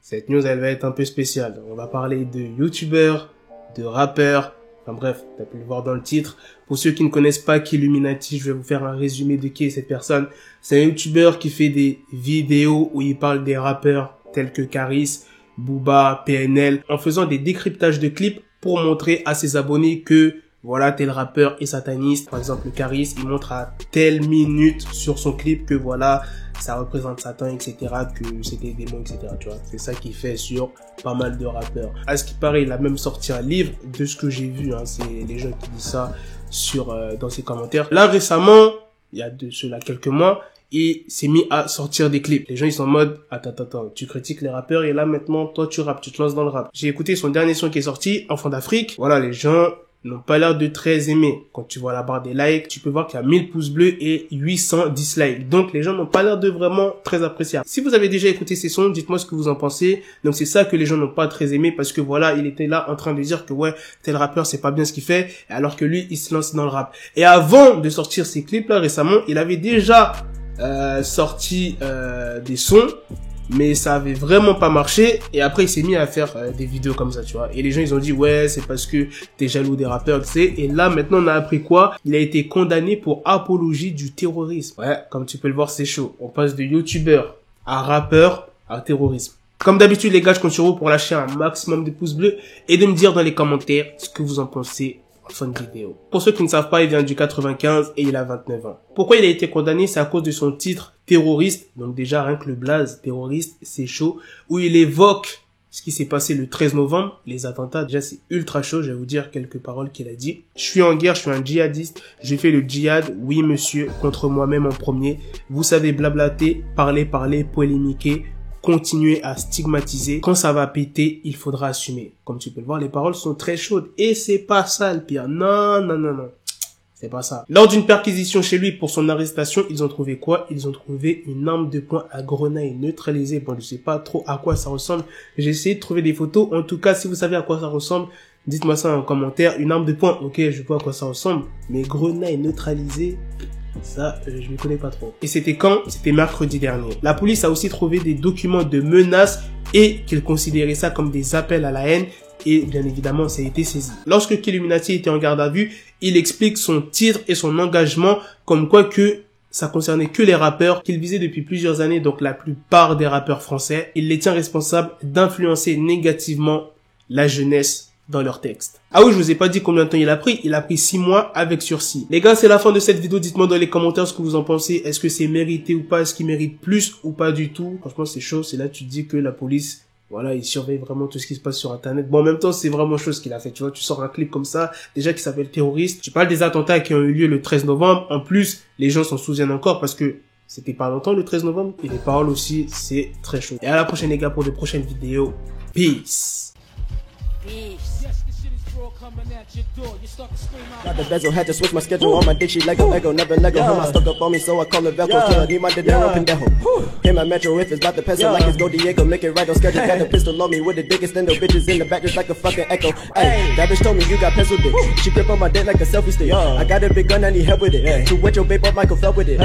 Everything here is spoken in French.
Cette news, elle va être un peu spéciale. On va parler de youtubeurs, de rappeurs, enfin bref, t'as pu le voir dans le titre. Pour ceux qui ne connaissent pas Killuminati, je vais vous faire un résumé de qui est cette personne. C'est un youtubeur qui fait des vidéos où il parle des rappeurs tels que Caris, Booba, PNL, en faisant des décryptages de clips pour montrer à ses abonnés que voilà, tel rappeur est sataniste. Par exemple, le Caris, il montre à telle minute sur son clip que voilà, ça représente Satan, etc., que c'est des démons, etc., tu vois. C'est ça qu'il fait sur pas mal de rappeurs. À ce qui paraît, il a même sorti un livre, de ce que j'ai vu, hein, c'est les gens qui disent ça sur, dans ses commentaires. Là, récemment, il y a de cela quelques mois, il s'est mis à sortir des clips. Les gens, ils sont en mode, attends, tu critiques les rappeurs et là, maintenant, toi, tu rappes, tu te lances dans le rap. J'ai écouté son dernier son qui est sorti, Enfant d'Afrique. Voilà, les gens n'ont pas l'air de très aimer. Quand tu vois la barre des likes, tu peux voir qu'il y a 1000 pouces bleus et 800 dislikes. Donc, les gens n'ont pas l'air de vraiment très apprécier. Si vous avez déjà écouté ces sons, dites-moi ce que vous en pensez. Donc, c'est ça que les gens n'ont pas très aimé parce que voilà, il était là en train de dire que ouais, tel rappeur, c'est pas bien ce qu'il fait, alors que lui, il se lance dans le rap. Et avant de sortir ces clips-là récemment, il avait déjà sorti des sons, mais ça avait vraiment pas marché, et après il s'est mis à faire des vidéos comme ça, tu vois, et les gens ils ont dit ouais, c'est parce que t'es jaloux des rappeurs, tu sais, et là maintenant on a appris quoi? Il a été condamné pour apologie du terrorisme. Ouais, comme tu peux le voir, c'est chaud, on passe de youtubeur à rappeur à terrorisme. Comme d'habitude les gars, je compte sur vous pour lâcher un maximum de pouces bleus et de me dire dans les commentaires ce que vous en pensez en fin de vidéo. Pour ceux qui ne savent pas, il vient du 95 et il a 29 ans. Pourquoi il a été condamné? C'est à cause de son titre terroriste. Donc déjà, rien que le blaze terroriste, c'est chaud. Où il évoque ce qui s'est passé le 13 novembre, les attentats. Déjà, c'est ultra chaud. Je vais vous dire quelques paroles qu'il a dit. Je suis en guerre, je suis un djihadiste. J'ai fait le djihad, oui monsieur, contre moi-même en premier. Vous savez blablater, parler, polémiquer, continuer à stigmatiser. Quand ça va péter, il faudra assumer. Comme tu peux le voir, les paroles sont très chaudes. Et c'est pas ça le pire. Non. C'est pas ça. Lors d'une perquisition chez lui pour son arrestation, ils ont trouvé quoi? Ils ont trouvé une arme de poing à grenaille neutralisée. Bon, je sais pas trop à quoi ça ressemble. J'ai essayé de trouver des photos. En tout cas, si vous savez à quoi ça ressemble, dites-moi ça en commentaire. Une arme de poing, ok, je vois à quoi ça ressemble. Mais grenaille neutralisée, ça, je ne connais pas trop. Et c'était quand? C'était mercredi dernier. La police a aussi trouvé des documents de menaces et qu'ils considéraient ça comme des appels à la haine. Et bien évidemment, ça a été saisi. Lorsque Killuminati était en garde à vue, il explique son titre et son engagement comme quoi que ça concernait que les rappeurs qu'il visait depuis plusieurs années, donc la plupart des rappeurs français. Il les tient responsables d'influencer négativement la jeunesse dans leurs textes. Ah oui, je vous ai pas dit combien de temps il a pris. Il a pris 6 mois avec sursis. Les gars, c'est la fin de cette vidéo. Dites-moi dans les commentaires ce que vous en pensez. Est-ce que c'est mérité ou pas? Est-ce qu'il mérite plus ou pas du tout? Franchement, c'est chaud. C'est là que tu te dis que la police, voilà, il surveille vraiment tout ce qui se passe sur Internet. Bon, en même temps, c'est vraiment chose qu'il a fait. Tu vois, tu sors un clip comme ça, déjà qui s'appelle terroriste. Tu parles des attentats qui ont eu lieu le 13 novembre. En plus, les gens s'en souviennent encore parce que c'était pas longtemps le 13 novembre. Et les paroles aussi, c'est très chaud. Et à la prochaine, les gars, pour de prochaines vidéos. Peace. Got the bezel, had to switch my schedule on my dick, she Lego, never Lego. Him, I stuck up on me, so I call it Velcro. Till I need my dinero pendejo. Him, my metro, if it's about the peso, like it's Go Diego, make it right on schedule. Got the pistol on me with the dick, extendo bitches in the back, just like a fucking echo. Hey, that bitch told me you got pencil dick. She grip on my dick like a selfie stick. I got a big gun, I need help with it. To wet your babe up, Michael fell with it.